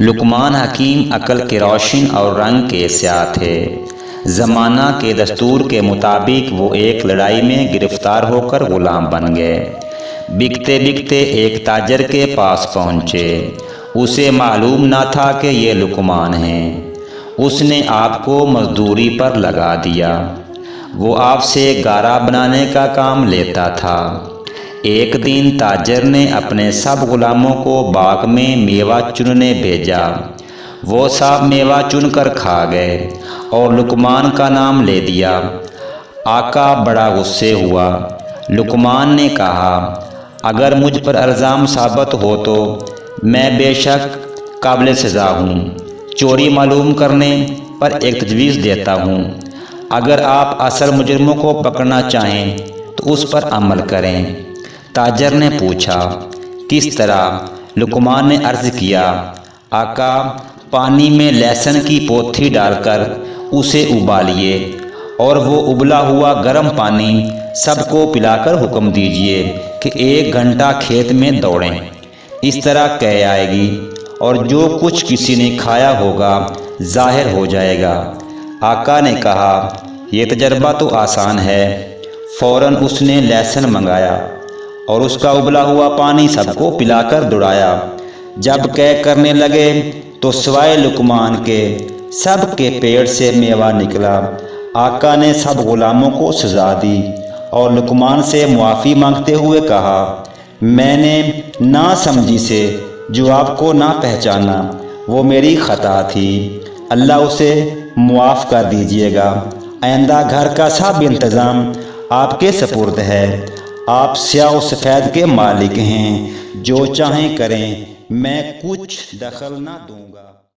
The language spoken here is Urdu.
لقمان حکیم عقل کے روشن اور رنگ کے سیاہ تھے۔ زمانہ کے دستور کے مطابق وہ ایک لڑائی میں گرفتار ہو کر غلام بن گئے۔ بکتے بکتے ایک تاجر کے پاس پہنچے۔ اسے معلوم نہ تھا کہ یہ لقمان ہیں۔ اس نے آپ کو مزدوری پر لگا دیا۔ وہ آپ سے گارا بنانے کا کام لیتا تھا۔ ایک دن تاجر نے اپنے سب غلاموں کو باغ میں میوہ چننے بھیجا۔ وہ سب میوہ چن کر کھا گئے اور لقمان کا نام لے دیا۔ آقا بڑا غصے ہوا۔ لقمان نے کہا، اگر مجھ پر الزام ثابت ہو تو میں بے شک قابل سزا ہوں۔ چوری معلوم کرنے پر ایک تجویز دیتا ہوں۔ اگر آپ اصل مجرموں کو پکڑنا چاہیں تو اس پر عمل کریں۔ تاجر نے پوچھا، کس طرح؟ لقمان نے عرض کیا، آقا پانی میں لہسن کی پوتھی ڈال کر اسے ابالیے اور وہ ابلا ہوا گرم پانی سب کو پلا کر حکم دیجیے کہ 1 گھنٹہ کھیت میں دوڑیں۔ اس طرح قے آئے گی اور جو کچھ کسی نے کھایا ہوگا ظاہر ہو جائے گا۔ آقا نے کہا، یہ تجربہ تو آسان ہے۔ فوراً اس نے لہسن منگایا اور اس کا ابلا ہوا پانی سب کو پلا کر دوڑایا۔ جب قے کرنے لگے تو سوائے لقمان کے سب کے پیٹ سے میوہ نکلا۔ آقا نے سب غلاموں کو سزا دی اور لقمان سے معافی مانگتے ہوئے کہا، میں نے نا سمجھی سے جو آپ کو نہ پہچانا، وہ میری خطا تھی۔ اللہ اسے معاف کر دیجیے گا۔ آئندہ گھر کا سب انتظام آپ کے سپرد ہے۔ آپ سیاہ و سفید کے مالک ہیں، جو چاہیں کریں، میں کچھ دخل نہ دوں گا۔